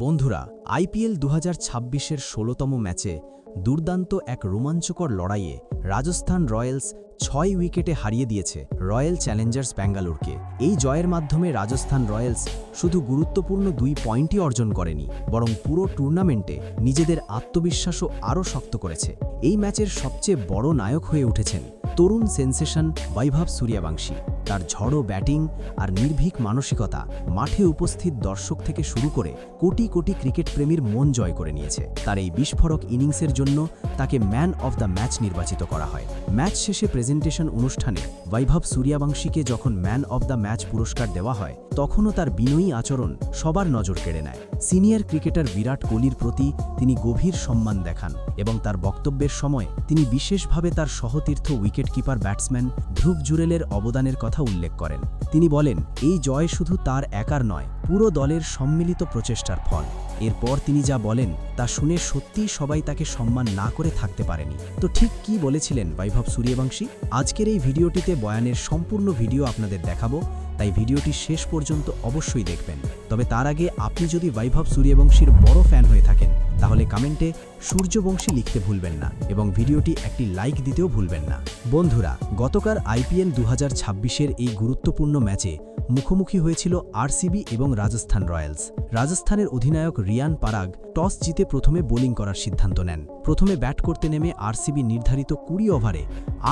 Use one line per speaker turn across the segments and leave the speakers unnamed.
বন্ধুরা, আইপিএল 2026-এর 16তম ম্যাচে দুর্দান্ত এক রোমাঞ্চকর লড়াইয়ে রাজস্থান রয়্যালস 6 উইকেটে হারিয়ে দিয়েছে রয়্যাল চ্যালেঞ্জার্স ব্যাঙ্গালোরকে। এই জয়ের মাধ্যমে রাজস্থান রয়্যালস শুধু গুরুত্বপূর্ণ 2 পয়েন্টই অর্জন করেনি, বরং পুরো টুর্নামেন্টে নিজেদের আত্মবিশ্বাসও আরও শক্ত করেছে। এই ম্যাচের সবচেয়ে বড় নায়ক হয়ে উঠেছেন তরুণ সেন্সেশন বৈভব সূর্যবংশী। তার ঝড়ো ব্যাটিং আর নির্ভীক মানসিকতা মাঠে উপস্থিত দর্শক থেকে শুরু করে কোটি কোটি ক্রিকেট প্রেমীর মন জয় করে নিয়েছে। তার এই বিস্ফোরক ইনিংসের জন্য তাকে ম্যান অফ দ্য ম্যাচ নির্বাচিত করা হয়। ম্যাচ শেষে প্রেজেন্টেশন অনুষ্ঠানে বৈভব সূর্যবংশীকে যখন ম্যান অফ দ্য ম্যাচ পুরস্কার দেওয়া হয়, তখনও তার বিনয়ী আচরণ সবার নজর কেড়ে নেয়। সিনিয়র ক্রিকেটার বিরাট কোহলির প্রতি তিনি গভীর সম্মান দেখান এবং তার বক্তব্যের সময় তিনি বিশেষভাবে তার সহতীর্থ উইকেটকিপার ব্যাটসম্যান ধ্রুব জুরেলের অবদানের কথা উল্লেখ করেন। তিনি বলেন, এই জয় শুধু তার একার নয়, পুরো দলের সম্মিলিত প্রচেষ্টার ফল। এরপর তিনি যা বলেন তা শুনে সত্যিই সবাই তাকে সম্মান না করে থাকতে পারেনি। তো ঠিক কি বলেছিলেন বৈভব সূর্যবংশী? আজকের এই ভিডিওটিতে বয়ানের সম্পূর্ণ ভিডিও আপনাদের দেখাবো, তাই ভিডিওটি শেষ পর্যন্ত অবশ্যই দেখবেন। তবে তার আগে আপনি যদি বৈভব সূর্যবংশীর বড় ফ্যান হয়ে থাকেন, তাহলে কমেন্টে সূর্যবংশী লিখতে ভুলবেন না এবং ভিডিওটি একটি লাইক দিতেও ভুলবেন না। বন্ধুরা, গতকাল আইপিএল 2026-এর এই গুরুত্বপূর্ণ ম্যাচে মুখোমুখি হয়েছিল আরসিবি এবং রাজস্থান রয়্যালস। রাজস্থানের অধিনায়ক রিয়ান পারাগ টস জিতে প্রথমে বোলিং করার সিদ্ধান্ত নেন। প্রথমে ব্যাট করতে নেমে আরসিবি নির্ধারিত 20 ওভারে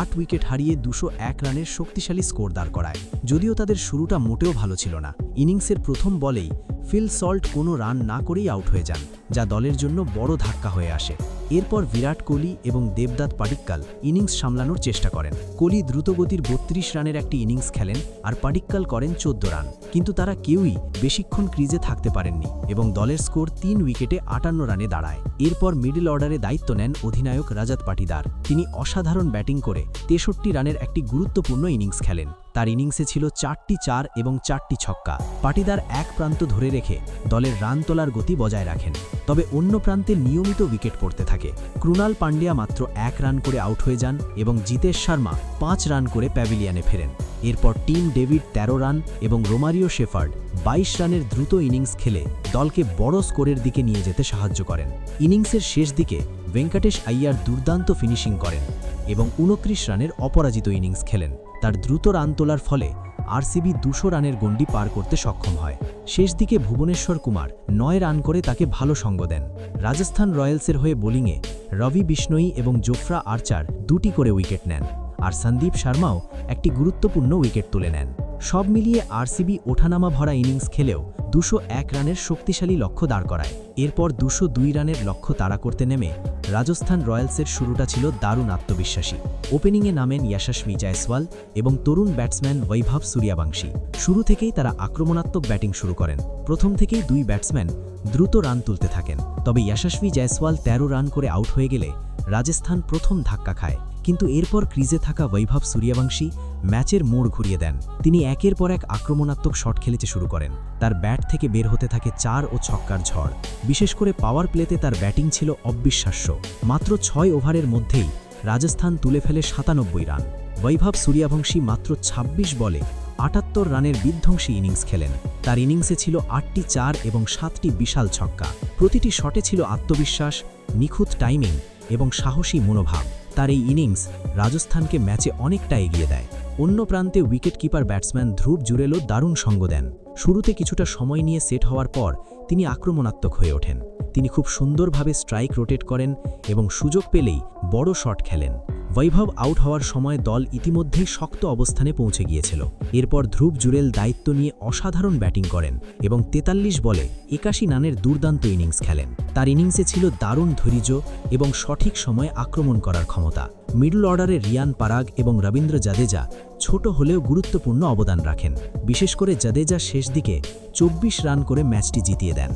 8 উইকেট হারিয়ে 201 রানের শক্তিশালী স্কোর দাঁড় করায়। যদিও তাদের শুরুটা মোটেও ভালো ছিল না। ইনিংসের প্রথম বলেই ফিল সল্ট কোনো রান না করেই আউট হয়ে যান, যা দলের জন্য বড় ধাক্কা হয়ে আসে। এরপর বিরাট কোহলি এবং দেবদত্ত পাডিক্কাল ইনিংস সামলানোর চেষ্টা করেন। কোহলি দ্রুতগতির 32 রানের একটি ইনিংস খেলেন আর পাডিক্কাল করেন 14 রান, কিন্তু তারা কেউই বেশিক্ষণ ক্রিজে থাকতে পারেননি এবং দলের স্কোর 3 উইকেটে 58 রানে দাঁড়ায়। এরপর মিডল অর্ডারে দায়িত্ব নেন অধিনায়ক রজত পাটিদার। তিনি অসাধারণ ব্যাটিং করে 63 রানের একটি গুরুত্বপূর্ণ ইনিংস খেলেন। তার ইনিংসে ছিল 4টি 4 এবং 4টি ছক্কা। পাটিদার এক প্রান্ত ধরে রেখে দলের রান তোলার গতি বজায় রাখেন। তবে অন্য প্রান্তে নিয়মিত উইকেট পড়তে থাকে। ক্রুনাল পান্ডিয়া মাত্র 1 রান করে আউট হয়ে যান এবং জিতেশ শর্মা 5 রান করে প্যাভিলিয়নে ফেরেন। এরপর টিম ডেভিড 13 রান এবং রোমারিও শেফার্ড 22 রানের দ্রুত ইনিংস খেলে দলকে বড় স্কোরের দিকে নিয়ে যেতে সাহায্য করেন। ইনিংসের শেষ দিকে ভেঙ্কটেশ আইয়ার দুর্দান্ত ফিনিশিং করেন এবং 29 রানের অপরাজিত ইনিংস খেলেন। তার দ্রুত রান তোলার ফলে আরসিবি 200 রানের গণ্ডি পার করতে সক্ষম হয়। শেষ দিকে ভুবনেশ্বর কুমার 9 রান করে তাকে ভালো সঙ্গ দেন। রাজস্থান রয়্যালসের হয়ে বোলিংয়ে রবি বিষ্ণোই এবং জোফরা আর্চার 2টি করে উইকেট নেন, আর সন্দীপ শর্মাও একটি গুরুত্বপূর্ণ উইকেট তুলে নেন। সব মিলিয়ে আরসিবি ওঠানামা ভরা ইনিংস খেলেও 201 রানের শক্তিশালী লক্ষ্য দাঁড় করায়। এরপর 202 রানের লক্ষ্য তাড়া করতে নেমে রাজস্থান রয়্যালসের শুরুটা ছিল দারুণ আত্মবিশ্বাসী। ওপেনিংয়ে নামেন যশস্বী জয়সওয়াল এবং তরুণ ব্যাটসম্যান বৈভব সূর্যবংশী। শুরু থেকেই তারা আক্রমণাত্মক ব্যাটিং শুরু করেন। প্রথম থেকেই 2 ব্যাটসম্যান দ্রুত রান তুলতে থাকেন। তবে যশস্বী জয়সওয়াল 13 রান করে আউট হয়ে গেলে রাজস্থান প্রথম ধাক্কা খায়, কিন্তু এরপর ক্রিজে থাকা বৈভব সূর্যবংশী ম্যাচের মোড় ঘুরিয়ে দেন। তিনি একের পর এক আক্রমণাত্মক শট খেলতে শুরু করেন। তার ব্যাট থেকে বের হতে থাকে 4 ও ছক্কার ঝড়। বিশেষ করে পাওয়ার প্লেতে তার ব্যাটিং ছিল অবিশ্বাস্য। মাত্র 6 ওভারের মধ্যেই রাজস্থান তুলে ফেলে 97 রান। বৈভব সূর্যবংশী মাত্র 26 বলে 78 রানের বিধ্বংসী ইনিংস খেলেন। তার ইনিংসে ছিল 8টি 4 এবং 7টি বিশাল ছক্কা। প্রতিটি শটে ছিল আত্মবিশ্বাস, নিখুঁত টাইমিং এবং সাহসী মনোভাব। তার এই ইনিংস রাজস্থানকে ম্যাচে অনেকটা এগিয়ে দেয়। অন্য প্রান্তে উইকেটকিপার ব্যাটসম্যান ধ্রুব জুরেলও দারুণ সঙ্গ দেন। শুরুতে কিছুটা সময় নিয়ে সেট হওয়ার পর তিনি আক্রমণাত্মক হয়ে ওঠেন। তিনি খুব সুন্দরভাবে স্ট্রাইক রোটেট করেন এবং সুযোগ পেলেই বড় শট খেলেন। বৈভব আউট হওয়ার সময় দল ইতিমধ্যেই শক্ত অবস্থানে পৌঁছে গিয়েছিল। এরপর ধ্রুব জুরেল দায়িত্ব নিয়ে অসাধারণ ব্যাটিং করেন এবং 43 বলে 81 রানের দুর্দান্ত ইনিংস খেলেন। তার ইনিংসে ছিল দারুণ ধৈর্য এবং সঠিক সময়ে আক্রমণ করার ক্ষমতা। মিডল অর্ডারে রিয়ান পারাগ এবং রবীন্দ্র জাদেজা ছোট হলেও গুরুত্বপূর্ণ অবদান রাখেন। বিশেষ করে জাদেজা শেষ দিকে 24 রান করে ম্যাচটি জিতিয়ে দেন।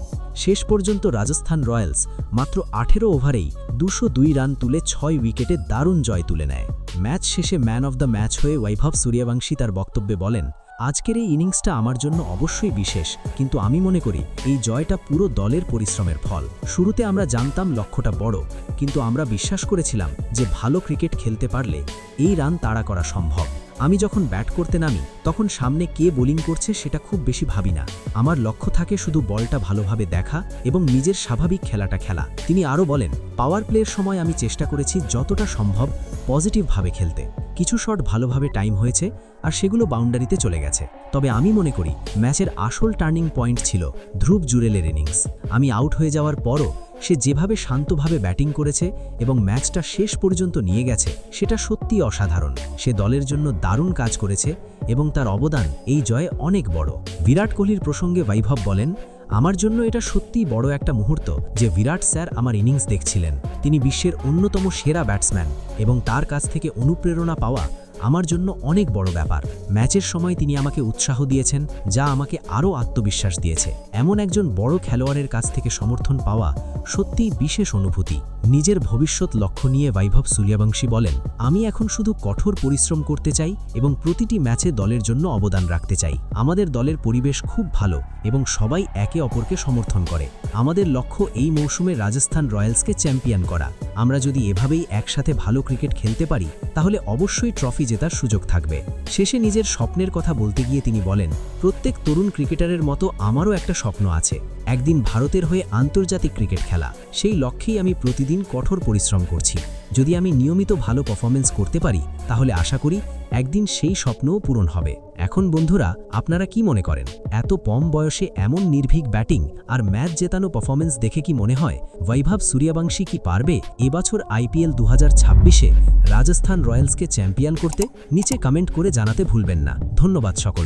শেষ পর্যন্ত রাজস্থান রয়্যালস মাত্র 18 ওভারেই 202 রান তুলে 6 উইকেটে দারুণ জয় তুলে নেয়। ম্যাচ শেষে ম্যান অফ দ্য ম্যাচ হয়ে বৈভব সূর্যবংশী তার বক্তব্যে বলেন, আজকের এই ইনিংসটা আমার জন্য অবশ্যই বিশেষ, কিন্তু আমি মনে করি এই জয়টা পুরো দলের পরিশ্রমের ফল। শুরুতে আমরা জানতাম লক্ষ্যটা বড়, কিন্তু আমরা বিশ্বাস করেছিলাম যে ভালো ক্রিকেট খেলতে পারলে এই রান তাড়া করা সম্ভব। আমি যখন ব্যাট করতে নামি তখন সামনে কে বোলিং করছে সেটা খুব বেশি ভাবি না। আমার লক্ষ্য থাকে শুধু বলটা ভালোভাবে দেখা এবং নিজের স্বাভাবিক খেলাটা খেলা। তিনি আরও বলেন, পাওয়ার প্লের সময় আমি চেষ্টা করেছি যতটা সম্ভব পজিটিভভাবে খেলতে। কিছু শট ভালোভাবে টাইম হয়েছে আর সেগুলো বাউন্ডারিতে চলে গেছে। তবে আমি মনে করি ম্যাচের আসল টার্নিং পয়েন্ট ছিল ধ্রুব জুরেলের ইনিংস। আমি আউট হয়ে যাওয়ার পরও সে যেভাবে শান্তভাবে ব্যাটিং করেছে এবং ম্যাচটা শেষ পর্যন্ত নিয়ে গেছে সেটা সত্যিই অসাধারণ। সে দলের জন্য দারুণ কাজ করেছে এবং তার অবদান এই জয়ে অনেক বড়। বিরাট কোহলির প্রসঙ্গে বৈভব বলেন, আমার জন্য এটা সত্যিই বড় একটা মুহূর্ত যে বিরাট স্যার আমার ইনিংস দেখছিলেন। তিনি বিশ্বের অন্যতম সেরা ব্যাটসম্যান এবং তার কাছ থেকে অনুপ্রেরণা পাওয়া আমার জন্য অনেক বড় ব্যাপার। ম্যাচের সময় তিনি আমাকে উৎসাহ দিয়েছেন, যা আমাকে আরও আত্মবিশ্বাস দিয়েছে। এমন একজন বড় খেলোয়াড়ের কাছ থেকে সমর্থন পাওয়া সত্যিই বিশেষ অনুভূতি। নিজের ভবিষ্যৎ লক্ষ্য নিয়ে বৈভব সূর্যবংশী বলেন, আমি এখন শুধু কঠোর পরিশ্রম করতে চাই এবং প্রতিটি ম্যাচে দলের জন্য অবদান রাখতে চাই। আমাদের দলের পরিবেশ খুব ভালো এবং সবাই একে অপরকে সমর্থন করে। আমাদের লক্ষ্য এই মৌসুমে রাজস্থান রয়্যালসকে চ্যাম্পিয়ন করা। আমরা যদি এভাবেই একসাথে ভালো ক্রিকেট খেলতে পারি তাহলে অবশ্যই ট্রফি জেতার সুযোগ থাকবে। শেষে নিজের স্বপ্নের কথা বলতে গিয়ে তিনি বলেন, প্রত্যেক তরুণ ক্রিকেটারের মতো আমারও একটা স্বপ্ন আছে, একদিন ভারতের হয়ে আন্তর্জাতিক ক্রিকেট খেলা। সেই লক্ষ্যেই আমি প্রতিদিন কঠোর পরিশ্রম করছি। যদি আমি নিয়মিত ভালো পারফরমেন্স করতে পারি তাহলে আশা করি একদিন সেই স্বপ্নও পূরণ হবে। এখন বন্ধুরা, আপনারা কি মনে করেন? এত কম বয়সে এমন নির্ভীক ব্যাটিং আর ম্যাচ জেতানো পারফরমেন্স দেখে কি মনে হয় বৈভব সূর্যবংশী কি পারবে এবছর IPL 2026-এ রাজস্থান রয়্যালসকে চ্যাম্পিয়ন করতে? নিচে কমেন্ট করে জানাতে ভুলবেন না। ধন্যবাদ সকলকে।